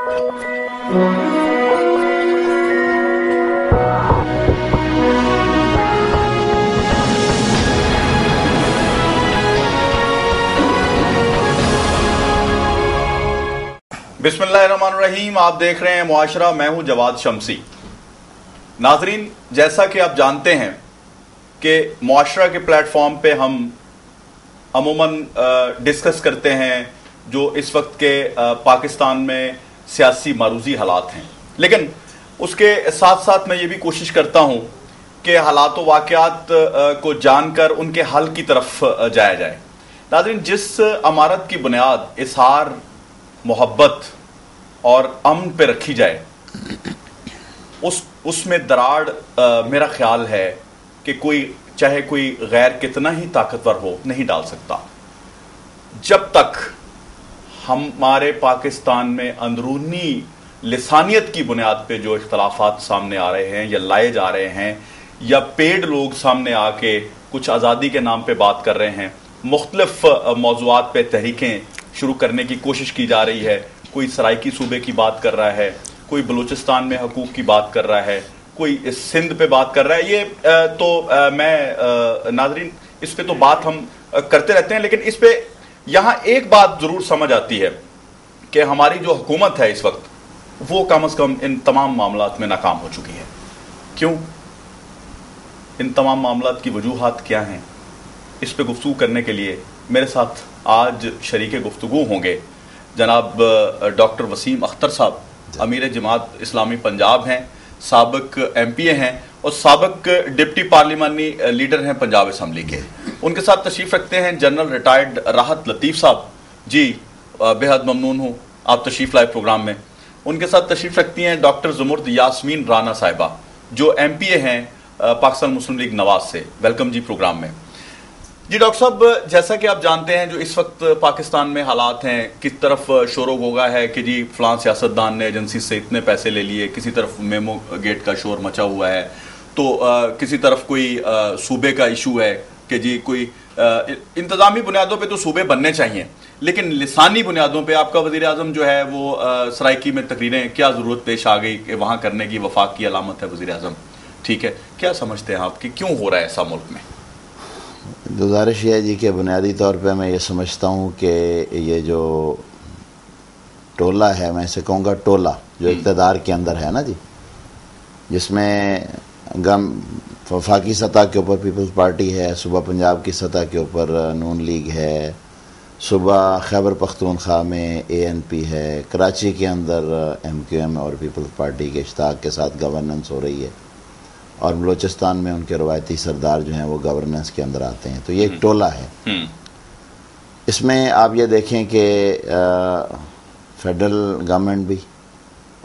बिस्मिल्लाहिर्रहमानिर्रहीम। आप देख रहे हैं मुआशरा, मैं हूं जवाद शमसी। नाजरीन, जैसा कि आप जानते हैं कि मुआशरा के प्लेटफॉर्म पे हम अमूमन डिस्कस करते हैं जो इस वक्त के पाकिस्तान में सियासी मारूजी हालात हैं, लेकिन उसके साथ साथ मैं ये भी कोशिश करता हूं कि हालात व वाक़यात को जानकर उनके हल की तरफ जाया जाए। नाजरीन, जिस अमारत की बुनियाद इज़हार मोहब्बत और अमन पे रखी जाए, उसमें दराड़ मेरा ख्याल है कि चाहे कोई गैर कितना ही ताकतवर हो नहीं डाल सकता। जब तक हमारे पाकिस्तान में अंदरूनी लिसानियत की बुनियाद पे जो इख्तलाफात सामने आ रहे हैं या लाए जा रहे हैं, या पेड लोग सामने आके कुछ आज़ादी के नाम पे बात कर रहे हैं, मुख्तलिफ मौज़ूआत पे तहरीकें शुरू करने की कोशिश की जा रही है, कोई सराइकी सूबे की बात कर रहा है, कोई बलूचिस्तान में हकूक़ की बात कर रहा है, कोई सिंध पे बात कर रहा है। ये मैं नाज़रीन, इस पे तो बात हम करते रहते हैं, लेकिन इस पे यहाँ एक बात ज़रूर समझ आती है कि हमारी जो हुकूमत है इस वक्त, वो कम अज़ कम इन तमाम मामलात में नाकाम हो चुकी है। क्यों? इन तमाम मामलात की वजूहात क्या हैं? इस पे गुफ्तगू करने के लिए मेरे साथ आज शरीके गुफ्तगू होंगे जनाब डॉक्टर वसीम अख्तर साहब, अमीर जमात इस्लामी पंजाब हैं, साबिक MPA हैं और साबिक डिप्टी पार्लिमानी लीडर हैं पंजाब असम्बली के। उनके साथ तशरीफ़ रखते हैं जनरल रिटायर्ड राहत लतीफ़ साहब। जी, बेहद ममनून हूँ आप तशरीफ़ लाए प्रोग्राम में। उनके साथ तशरीफ़ रखती हैं डॉक्टर ज़ुमुर्द यास्मीन राना साहिबा, जो MPA हैं पाकिस्तान मुस्लिम लीग नवाज से। वेलकम जी प्रोग्राम में। जी डॉक्टर साहब, जैसा कि आप जानते हैं जो इस वक्त पाकिस्तान में हालात हैं, किस तरफ शोर होगा है कि जी फलां सियासतदान ने एजेंसी से इतने पैसे ले लिए, किसी तरफ मेमो गेट का शोर मचा हुआ है, तो किसी तरफ कोई सूबे का इशू है कि जी कोई इंतज़ामी बुनियादों पे तो सूबे बनने चाहिए, लेकिन लिसानी बुनियादों पे आपका वज़ीर आज़म जो है वो सराइकी में तकरीरें, क्या ज़रूरत पेश आ गई कि वहाँ करने की? वफाक की अलामत है वज़ीर आज़म, ठीक है। क्या समझते हैं आप कि क्यों हो रहा है ऐसा मुल्क में? गुजारिश है जी कि बुनियादी तौर पे मैं ये समझता हूँ कि ये जो टोला है, मैं इसे कहूँगा टोला, जो इक़्तिदार के अंदर है ना जी, जिसमें वफाकी सतह के ऊपर पीपल्स पार्टी है, सूबा पंजाब की सतह के ऊपर नून लीग है, सूबा खैबर पख्तूनख्वा में ANP है, कराची के अंदर MQM और पीपल्स पार्टी के इश्तिहाक के साथ गवर्नेंस हो रही है, और बलूचिस्तान में उनके रवायती सरदार जो हैं वो गवर्नेंस के अंदर आते हैं। तो ये एक टोला है। इसमें आप ये देखें कि फेडरल गवर्नमेंट भी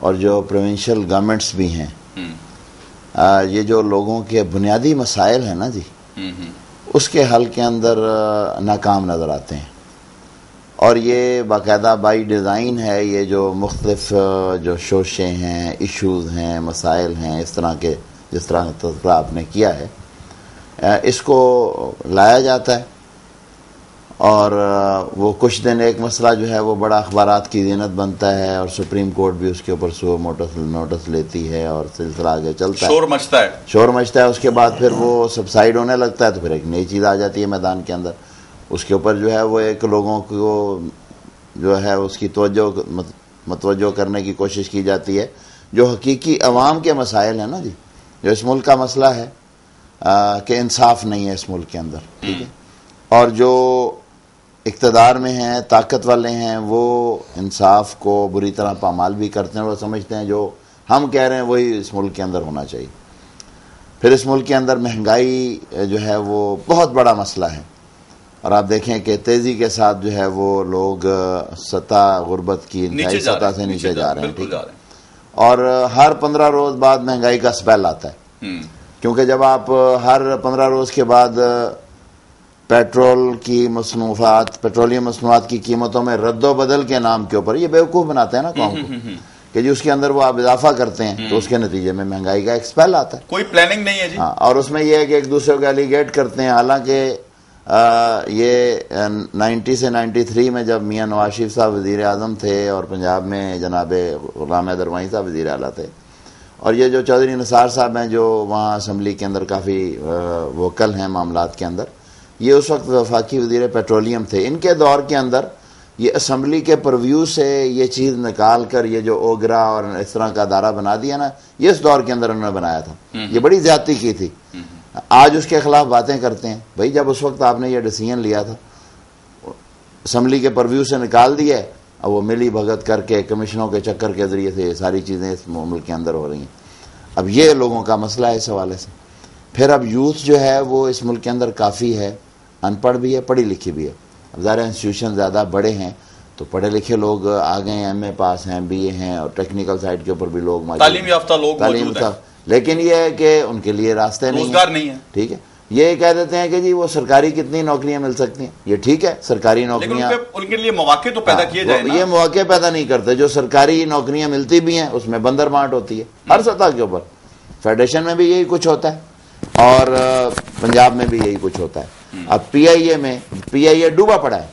और जो प्रोविंशियल गवर्नमेंट्स भी हैं, ये जो लोगों के बुनियादी मसाइल हैं ना जी, उसके हल के अंदर नाकाम नज़र आते हैं। और ये बाकायदा बाई डिज़ाइन है, ये जो मुख्तलिफ जो शोशे हैं, इश्यूज़ हैं, मसाइल हैं, इस तरह के जिस तरह का तज़किरा आपने किया है, इसको लाया जाता है। और वो कुछ दिन एक मसला जो है वो बड़ा अखबारात की ज़ीनत बनता है, और सुप्रीम कोर्ट भी उसके ऊपर नोटिस लेती है, और सिलसिला आगे चलता है, शोर मचता है। उसके बाद फिर वो सबसाइड होने लगता है, तो फिर एक नई चीज़ आ जाती है मैदान के अंदर। उसके ऊपर जो है वो एक लोगों को जो है उसकी मतवज्जो करने की कोशिश की जाती है, जो हकीकी अवाम के मसाइल हैं ना जी, जो इस मुल्क का मसला है कि इंसाफ नहीं है इस मुल्क के अंदर, ठीक है। और जो इक़्तिदार में हैं, ताकत वाले हैं, वो इंसाफ को बुरी तरह पामाल भी करते हैं, और समझते हैं जो हम कह रहे हैं वही इस मुल्क के अंदर होना चाहिए। फिर इस मुल्क के अंदर महंगाई जो है वो बहुत बड़ा मसला है, और आप देखें कि तेज़ी के साथ जो है वो लोग सतह गुर्बत की इंतहाई सतह से नीचे जा रहे हैं, ठीक है। और हर 15 रोज़ बाद महंगाई का स्पेल आता है, क्योंकि जब आप हर 15 रोज़ के बाद पेट्रोलियम मसनूआत की कीमतों में रद्दोबदल के नाम के ऊपर ये बेवकूफ़ बनाते हैं ना कौम को, कि जी उसके अंदर वो आप इजाफा करते हैं, तो उसके नतीजे में महंगाई का एक स्पेल आता है। कोई प्लानिंग नहीं है जी। हाँ, और उसमें यह है कि एक दूसरे को एलिगेट करते हैं, हालांकि ये 90 से 93 में जब मियाँ नवाज शरीफ साहब वज़ीर आज़म थे और पंजाब में जनाब ग़ुलाम हैदर वानी साहब वज़ीर आला थे, और ये जो चौधरी निसार साहब हैं जो वहाँ असम्बली के अंदर काफ़ी वोकल हैं मामलात के अंदर, ये उस वक्त वफाकी वज़ीर पेट्रोलियम थे। इनके दौर के अंदर ये असम्बली के परव्यू से ये चीज़ निकाल कर ये जो ओगरा और इस तरह का अदारा बना दिया ना, ये इस दौर के अंदर उन्होंने बनाया था। ये बड़ी ज़्यादती की थी। आज उसके खिलाफ बातें करते हैं। भाई जब उस वक्त आपने ये डिसीजन लिया था, असम्बली के परव्यू से निकाल दिया, अब वो मिली भगत करके कमिश्नरों के चक्कर के ज़रिए से ये सारी चीज़ें इस मुल्क के अंदर हो रही हैं। अब ये लोगों का मसला है इस हवाले से। फिर अब यूथ जो है वो इस मुल्क के अंदर काफ़ी है, अनपढ़ भी है, पढ़ी लिखी भी है। अब ज़्यादा इंस्टीट्यूशन ज़्यादा बड़े हैं तो पढ़े लिखे लोग आ गए हैं, MA पास हैं, BA हैं, और टेक्निकल साइड के ऊपर भी लोग तालीम याफ्ता लोग मौजूद हैं। लेकिन ये है कि उनके लिए रास्ते नहीं है। ठीक है, ये कह देते हैं कि जी वो सरकारी कितनी नौकरियां मिल सकती हैं। ये ठीक है, सरकारी नौकरियां, उनके लिए मौके तो पैदा किए जाए ना। ये मौके पैदा नहीं करते। जो सरकारी नौकरियां मिलती भी हैं उसमें बंदर बांट होती है हर सतह के ऊपर। फेडरेशन में भी यही कुछ होता है और पंजाब में भी यही कुछ होता है। अब PIA डूबा पड़ा है।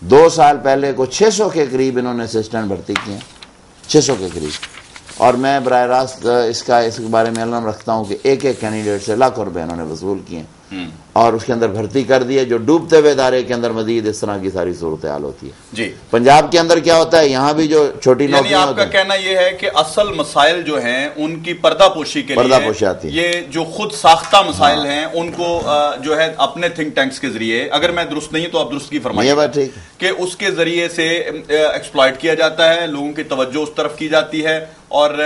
2 साल पहले को 600 के करीब इन्होंने असिस्टेंट भर्ती किए, 600 के करीब। और मैं बराह रास्त इसके बारे में इल्म रखता हूँ कि एक कैंडिडेट से लाखों रुपए इन्होंने वसूल किए और उसके अंदर भर्ती कर दिए, जो डूबते हुए इदारे के अंदर मजीद इस तरह की सारी सूरत हाल होती है। जी, पंजाब के अंदर क्या होता है, यहाँ भी जो छोटी नौकरियां आपका कहना यह है कि असल मसाइल जो हैं उनकी पर्दापोशी के लिए आती है। ये जो खुद साख्ता मसाइल हैं उनको जो है अपने थिंक टैंक्स के जरिए, अगर मैं दुरुस्त नहीं तो आप दुरुस्त की फरमाइए, कि उसके जरिए से एक्सप्लॉइट किया जाता है, लोगों की तवज्जो उस तरफ की जाती है और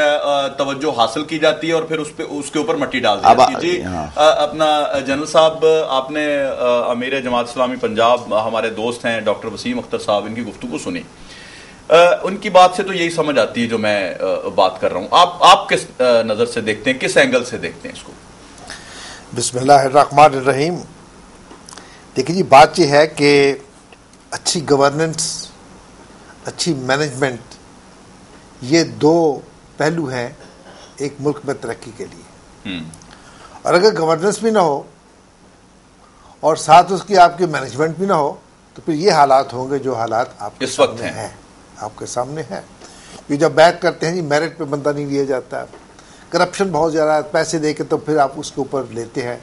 तवज्जो हासिल की जाती है और फिर उसके ऊपर मट्टी डाल दी जाती है। जी, अपना जनरल साहब, आपने अमीर जमात इस्लामी पंजाब हमारे दोस्त हैं डॉक्टर वसीम अख्तर साहब, इनकी गुफ्तगू सुनी। उनकी बात से तो यही समझ आती है जो मैं बात कर रहा हूँ। आप किस नज़र से देखते हैं, किस एंगल से देखते हैं इसको? बिस्मिल्लाहिर्रहमानिर्रहीम। देखिए जी, बात यह है कि अच्छी गवर्नेंस, अच्छी मैनेजमेंट, ये 2 पहलू हैं एक मुल्क में तरक्की के लिए। और अगर गवर्नेंस भी ना हो और साथ उसकी आपकी मैनेजमेंट भी ना हो तो फिर ये हालात होंगे जो हालात आपके इस वक्त हैं, आपके सामने हैं। ये जब बैक करते हैं जी, मेरिट पे बंदा नहीं लिया जाता, करप्शन बहुत ज़्यादा, पैसे दे के तो फिर आप उसके ऊपर लेते हैं।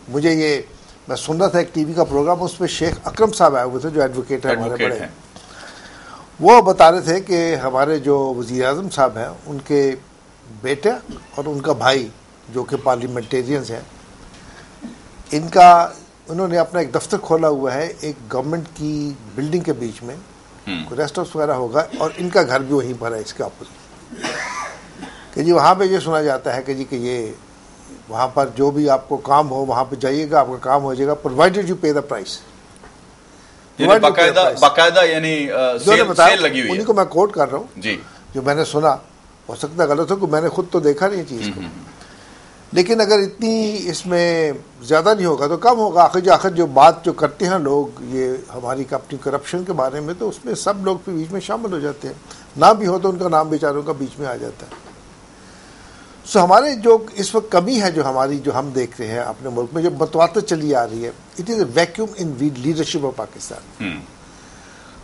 मुझे ये, मैं सुन रहा था एक TV का प्रोग्राम, उस पर शेख अकरम साहब आए हुए थे जो एडवोकेट है हमारे बड़े। वो बता रहे थे कि हमारे जो वज़ीर आज़म साहब हैं उनके बेटे और उनका भाई जो कि पार्लियामेंटेरियंस हैं, उन्होंने अपना एक दफ्तर खोला हुआ है एक गवर्नमेंट की बिल्डिंग के बीच में, कोई रेस्ट हाउस वगैरह होगा, और इनका घर भी वहीं पर है इसके अपोजिट। कि जी वहाँ पे ये सुना जाता है कि जी कि ये वहाँ पर जो भी आपको काम हो वहाँ पे जाइएगा, आपका काम हो जाएगा, प्रोवाइडेड यू पे द प्राइस। बाकायदा यानी सेल लगी हुई है। उन्हीं को मैं कोट कर रहा हूँ जी, जो मैंने सुना, हो सकता है गलत हो कि मैंने खुद तो देखा नहीं चीज़ को, लेकिन अगर इतनी इसमें ज़्यादा नहीं होगा तो कम होगा। आखिर जो बात जो करते हैं लोग ये हमारी अपनी करप्शन के बारे में, तो उसमें सब लोग भी बीच में शामिल हो जाते हैं, ना भी हो तो उनका नाम बेचारों का बीच में आ जाता है। सो हमारे जो इस वक्त कमी है जो हमारी, जो हम देख रहे हैं अपने मुल्क में, जो बतवाते चली आ रही है, it is a vacuum in leadership of Pakistan.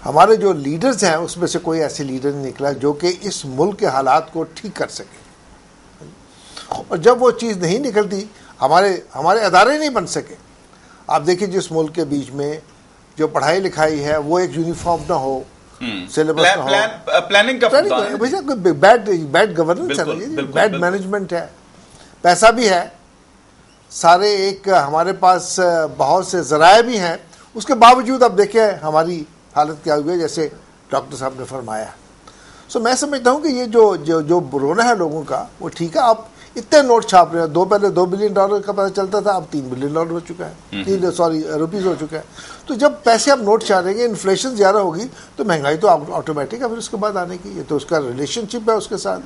हमारे जो लीडर्स हैं उसमें से कोई ऐसे लीडर नहीं निकला जो कि इस मुल्क के हालात को ठीक कर सके। और जब वो चीज़ नहीं निकलती, हमारे अदारे नहीं बन सके। आप देखिए जिस मुल्क के बीच में जो पढ़ाई लिखाई है वो एक यूनिफॉर्म ना हो, सिलेबस ना हो, प्लानिंग का बैड गवर्नेंस है, बैड मैनेजमेंट है, पैसा भी है, सारे एक हमारे पास बहुत से ज़राए भी हैं, उसके बावजूद अब देखिए हमारी हालत क्या हुई है, जैसे डॉक्टर साहब ने फरमाया। सो मैं समझता हूँ कि ये जो रोना है लोगों का वो ठीक है। आप इतने नोट छाप रहे हैं, पहले $2 बिलियन का पता चलता था, अब $3 बिलियन हो चुका है, रुपीज़ हो चुका है। तो जब पैसे आप नोट छापेंगे, इन्फ्लेशन ज़्यादा होगी तो महंगाई तो ऑटोमेटिक है फिर उसके बाद आने की, ये तो उसका रिलेशनशिप है उसके साथ।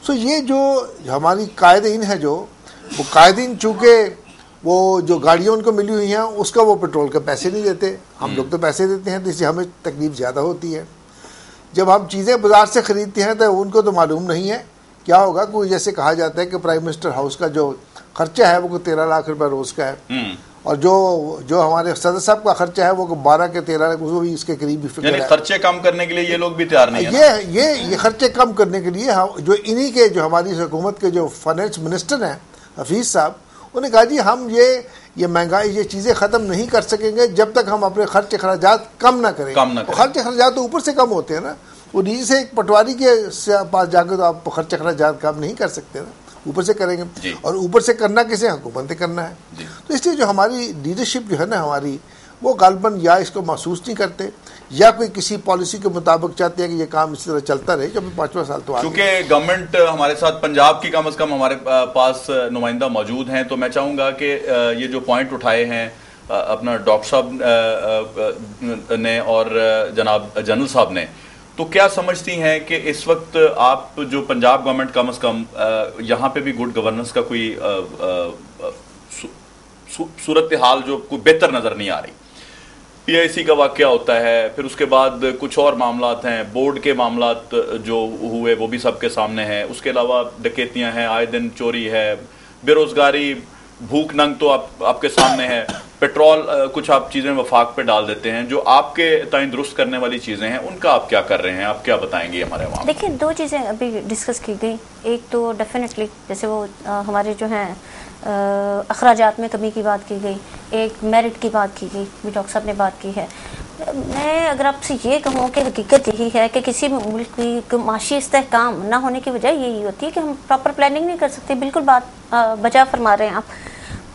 सो ये जो हमारी कायदीन है, जो वो कायदीन चूँकि वो जो गाड़ियाँ उनको मिली हुई हैं उसका वो पेट्रोल के पैसे नहीं देते, हम लोग तो पैसे देते हैं, तो इससे हमें तकलीफ ज़्यादा होती है। जब हम चीज़ें बाज़ार से ख़रीदते हैं तो उनको तो मालूम नहीं है क्या होगा। कोई जैसे कहा जाता है कि प्राइम मिनिस्टर हाउस का जो खर्चा है वो 13 लाख रुपए रोज़ का है, और जो हमारे सदर साहब का खर्चा है वो 12 के 13 वो भी इसके करीब यानी खर्चे कम करने के लिए ये लोग भी तैयार नहीं है। ये खर्चे कम करने के लिए हम जो इन्हीं के जो हमारी हुकूमत के जो फाइनेंस मिनिस्टर हैं हफीज़ साहब, उन्होंने कहा जी हम ये महंगाई ये चीज़ें ख़त्म नहीं कर सकेंगे जब तक हम अपने खर्च अखराजात कम ना करें। खर्च अखराजात तो ऊपर से कम होते हैं ना, वो नीचे से एक पटवारी के पास जाकर तो आप खर्च अखराजात कम नहीं कर सकते ना, ऊपर से करेंगे। और ऊपर से करना किसे, हुकूमत ने करना है। तो इसलिए जो हमारी लीडरशिप जो है ना हमारी, वो गालबन या इसको महसूस नहीं करते या कोई किसी पॉलिसी के मुताबिक चाहते हैं कि ये काम इसी तरह चलता रहे जब 5वां साल तो क्योंकि गवर्नमेंट हमारे साथ पंजाब की कम से कम हमारे पास नुमाइंदा मौजूद हैं, तो मैं चाहूँगा कि ये जो पॉइंट उठाए हैं अपना डॉक्टर साहब ने और जनाब जनरल साहब ने, तो क्या समझती हैं कि इस वक्त आप जो पंजाब गवर्नमेंट कम से कम यहाँ पे भी गुड गवर्नेंस का कोई सूरत हाल जो कोई बेहतर नज़र नहीं आ रही। PIC का वाकया होता है, फिर उसके बाद कुछ और मामलात हैं, बोर्ड के मामलात जो हुए वो भी सबके सामने हैं, उसके अलावा डकैतियाँ हैं, आए दिन चोरी है, बेरोजगारी, भूख नंग तो आपके सामने है, पेट्रोल कुछ आप चीज़ें वफाक पे डाल देते हैं, जो आपके ताईं दुरुस्त करने वाली चीज़ें हैं उनका आप क्या कर रहे हैं, आप क्या बताएंगे हमारे वहाँ? देखिए 2 चीज़ें अभी डिस्कस की गई। एक तो डेफिनेटली जैसे वो हमारे जो हैं अखराजात में कमी की बात की गई, एक मेरिट की बात की गई, भी डॉक्टर साहब ने बात की है। मैं अगर आपसे ये कहूँ कि हकीकत यही है कि किसी भी मुल्क की माशी इस्तेहकाम ना होने की वजह यही होती है कि हम प्रॉपर प्लानिंग नहीं कर सकते। बिल्कुल बात बचा फरमा रहे हैं आप।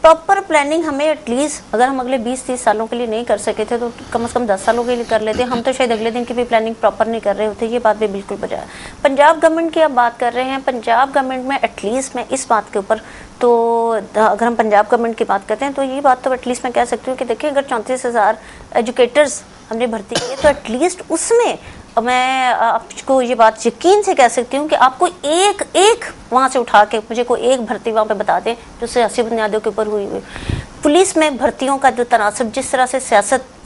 प्रॉपर प्लानिंग हमें एटलीस्ट अगर हम अगले 20-30 सालों के लिए नहीं कर सके थे तो कम से कम 10 सालों के लिए कर लेते। हम तो शायद अगले दिन की भी प्लानिंग प्रॉपर नहीं कर रहे होते। ये बात भी बिल्कुल बजा है। पंजाब गवर्नमेंट की आप बात कर रहे हैं, पंजाब गवर्नमेंट में एटलीस्ट मैं इस बात के ऊपर तो अगर हम पंजाब गवर्नमेंट की बात करते हैं तो ये बात तो एटलीस्ट मैं कह सकती हूँ कि देखिए अगर 34,000 एजुकेटर्स हमने भर्ती किए तो एटलीस्ट उसमें मैं आपको ये बात यकीन से कह सकती हूँ कि आपको एक वहाँ से उठा के मुझे कोई एक भर्ती वहाँ पे बता दें जो सियासी बुनियादों के ऊपर हुई। पुलिस में भर्तियों का जो तनासब जिस तरह से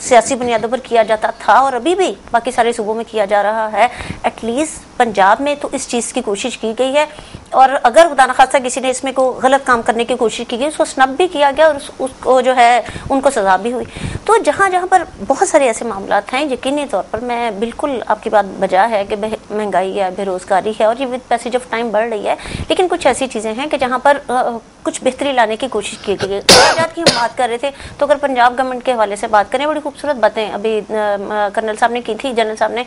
सियासी बुनियादों पर किया जाता था और अभी भी बाकी सारे सूबों में किया जा रहा है, एटलीस्ट पंजाब में तो इस चीज़ की कोशिश की गई है। और अगर खुदा न खास्ता किसी ने इसमें को गलत काम करने की कोशिश की गई, उसको स्नब भी किया गया और उसको जो है उनको सजा भी हुई। तो जहाँ जहाँ पर बहुत सारे ऐसे मामला हैं, यकीनी तौर पर मैं बिल्कुल आपकी बात बजा है कि महंगाई है, बेरोज़गारी है और ये विद पैसेज ऑफ टाइम बढ़ रही है, लेकिन कुछ ऐसी चीज़ें हैं कि जहाँ पर कुछ बेहतरी लाने की कोशिश की गई है। अखराजात की हम बात कर रहे थे तो अगर पंजाब गवर्नमेंट के हवाले से बात करें, बड़ी खूबसूरत बातें अभी कर्नल साहब ने की थी, जनरल साहब ने,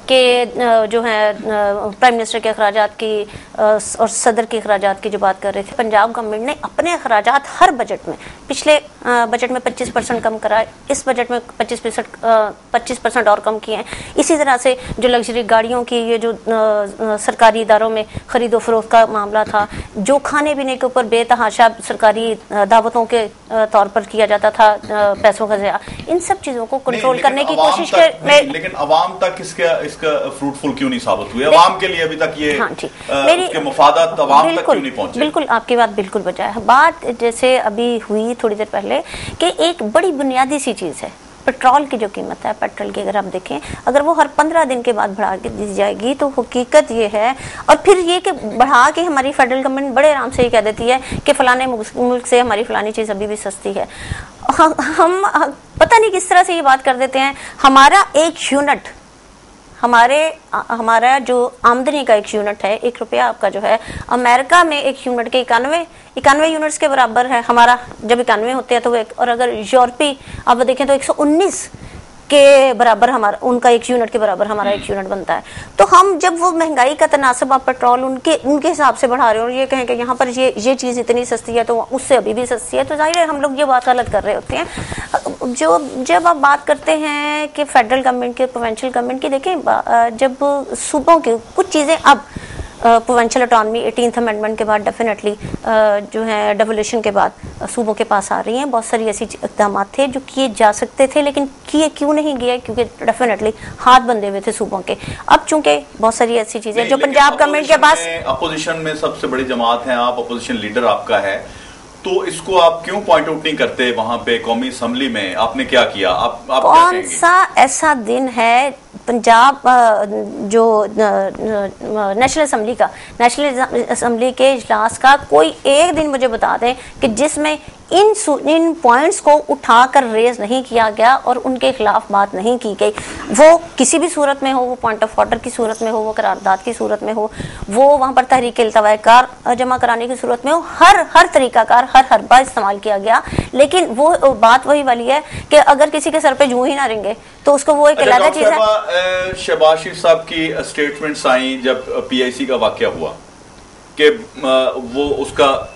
कि जो है प्राइम मिनिस्टर के अखराजात की और सदर के अखराजात की जो बात कर रहे थे, पंजाब गवर्नमेंट ने अपने अखराजात हर बजट में, पिछले बजट में 25% कम कराए, इस बजट में 25% और कम किए हैं। इसी तरह से जो लग्जरी गाड़ियों की ये जो सरकारी इदारों में खरीदो फरोख्त का मामला था, जो खाने पीने के ऊपर बेतहाशा सरकारी दावतों के तौर पर किया जाता था पैसों का ज़या, इन सब चीज़ों को कंट्रोल करने की कोशिश कर, लेकिन अवाम तक इसका फ्रूटफुल क्यों नहीं साबित हुआ? अवाम के लिए अभी तक ये उसके मुफादात अवाम तक क्यों नहीं पहुंचे? बिल्कुल आपकी बात बिल्कुल बचा है। बात जैसे अभी हुई थोड़ी देर पहले कि एक बड़ी बुनियादी सी चीज़ है पेट्रोल की जो कीमत है, पेट्रोल की अगर आप देखें, अगर वो हर 15 दिन के बाद बढ़ा के दी जाएगी तो हकीकत ये है, और फिर ये कि बढ़ा के हमारी फेडरल गवर्नमेंट बड़े आराम से ये कह देती है कि फलाने मुल्क से हमारी फलानी चीज़ अभी भी सस्ती है। हम पता नहीं किस तरह से ये बात कर देते हैं। हमारा एक यूनिट, हमारा जो आमदनी का एक यूनिट है, 1 रुपया आपका जो है, अमेरिका में एक यूनिट के 91 यूनिट्स के बराबर है। हमारा जब 91 होते हैं तो और अगर यूरोपी आप देखें तो 119 के बराबर हमारा, उनका 1 यूनिट के बराबर हमारा 1 यूनिट बनता है। तो हम जब वो महंगाई का तनासब आप पेट्रोल उनके हिसाब से बढ़ा रहे हो और ये कहें कि यहाँ पर ये चीज़ इतनी सस्ती है तो उससे अभी भी सस्ती है, तो जाहिर है हम लोग ये बात गलत कर रहे होते हैं। जब आप बात करते हैं कि फेडरल गवर्नमेंट की, प्रोविंशियल गवर्नमेंट की, देखें जब सूबों की कुछ चीज़ें अब प्रोविंशियल ऑटोनॉमी 18th अमेंडमेंट के बाद डेफिनेटली जो है डेवोल्यूशन के बाद सूबों के पास आ रही हैं। बहुत सारी ऐसी इक़दाम थे जो किए जा सकते थे लेकिन किए क्यों नहीं गए, क्योंकि डेफिनेटली हाथ बंधे हुए थे सूबों के। अब चूंकि बहुत सारी ऐसी चीज़ें जो पंजाब गवर्नमेंट के पास, अपोजिशन में सबसे बड़ी जमात है, आप अपोजिशन लीडर आपका है, तो इसको आप क्यों पॉइंट आउट नहीं करते? वहां पे कौमी असम्बली में आपने क्या किया? आप कौन सा ऐसा दिन है पंजाब जो नेशनल असम्बली के इजलास का, कोई एक दिन मुझे बता दें कि जिसमें इन पॉइंट्स को उठाकर रेज नहीं किया गया और उनके खिलाफ बात नहीं की गई। वो किसी भी सूरत में हो, वो पॉइंट ऑफ ऑर्डर की सूरत में हो, वो करारदाद की सूरत में हो, वो वहाँ पर तहरीक इल्तवाकार जमा कराने की सूरत में हो, हर तरीकाकार हर बार इस्तेमाल किया गया। लेकिन वो बात वही वाली है कि अगर किसी के सर पे जूं ही ना रेंगे तो उसको वो एक अलग चीज है। शहबाज शरीफ साहब की स्टेटमेंट्स आई जब PIC का वाकया हुआ कि वो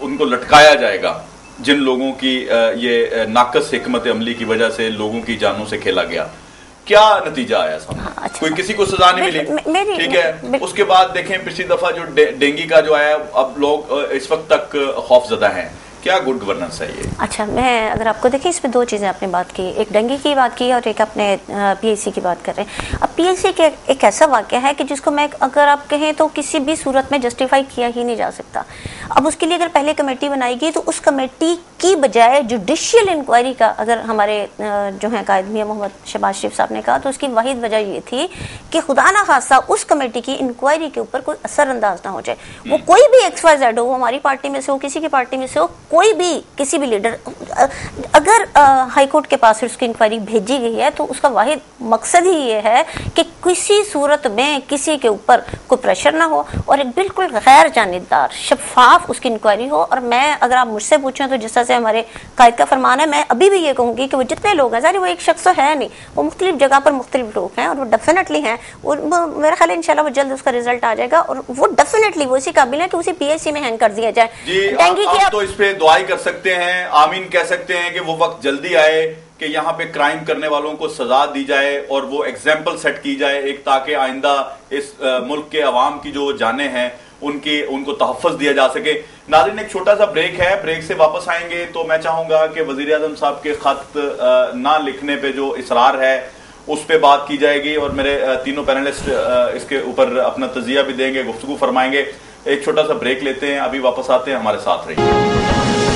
उनको लटकाया जाएगा जिन लोगों की ये नाकस हिकमत अमली की वजह से लोगों की जानों से खेला गया। क्या नतीजा आया सामने? अच्छा, कोई किसी को सजा नहीं मिली, ठीक है। उसके बाद देखें पिछली दफा जो डेंगू का जो आया, अब लोग इस वक्त तक खौफजदा हैं। क्या गुड गवर्नेंस है ये? अच्छा, मैं अगर आपको देखें, इसमें दो चीज़ें आपने बात की, एक डेंगू की बात की और एक अपने PIC की बात कर रहे हैं। अब PIC के एक ऐसा वाक़या है कि जिसको मैं अगर आप कहें तो किसी भी सूरत में जस्टिफाई किया ही नहीं जा सकता। अब उसके लिए अगर पहले कमेटी बनाएगी तो उस कमेटी की बजाय जुडिशियल इंक्वायरी का, अगर हमारे जो हैं कायद मियां मोहम्मद शहबाज शरीफ साहब ने कहा, तो उसकी वाहिद वजह ये थी कि खुदा ना खास्ता उस कमेटी की इंक्वायरी के ऊपर कोई असरअंदाज ना हो जाए। वो कोई भी XYZ हो, वो हमारी पार्टी में से हो, किसी की पार्टी में से हो, कोई भी किसी भी लीडर, अगर हाईकोर्ट के पास उसकी इंक्वायरी भेजी गई है तो उसका वाहिद मकसद ही ये है कि किसी सूरत में किसी के ऊपर कोई प्रेशर ना हो और एक बिल्कुल गैर जानिबदार शफाफ उसकी इंक्वायरी हो। और मैं अगर आप मुझसे पूछें तो जिस तरह से हमारे कायद का फरमान है, मैं अभी भी ये कहूँगी कि वो जितने लोग हैं, सारे वो एक शख्स तो है नहीं, वो मुख्तलिफ जगह पर मुख्तलिफ लोग हैं और वो डेफिनेटली हैं। मेरा ख्याल है इंशाल्लाह वो जल्द उसका रिजल्ट आ जाएगा और वो डेफिनेटली वो इसी काबिल है कि उसे PIC में हैंग कर दिया जाए। तो इस पे दुआई कर सकते हैं, आमीन कह सकते हैं कि वो वक्त जल्दी आए कि यहाँ पे क्राइम करने वालों को सजा दी जाए और वो एग्जाम्पल सेट की जाए एक, ताकि आइंदा इस मुल्क के अवाम की जो जाने हैं उनको तहफ़्फ़ुज़ दिया जा सके। नाज़रीन, एक छोटा सा ब्रेक है, ब्रेक से वापस आएंगे तो मैं चाहूंगा कि वज़ीर आज़म साहब के खत ना लिखने पे जो इसरार है उस पर बात की जाएगी और मेरे तीनों पैनलिस्ट इसके ऊपर अपना तज़िया भी देंगे, गुफ्तगू फरमाएंगे। एक छोटा सा ब्रेक लेते हैं, अभी वापस आते हैं, हमारे साथ रहिए।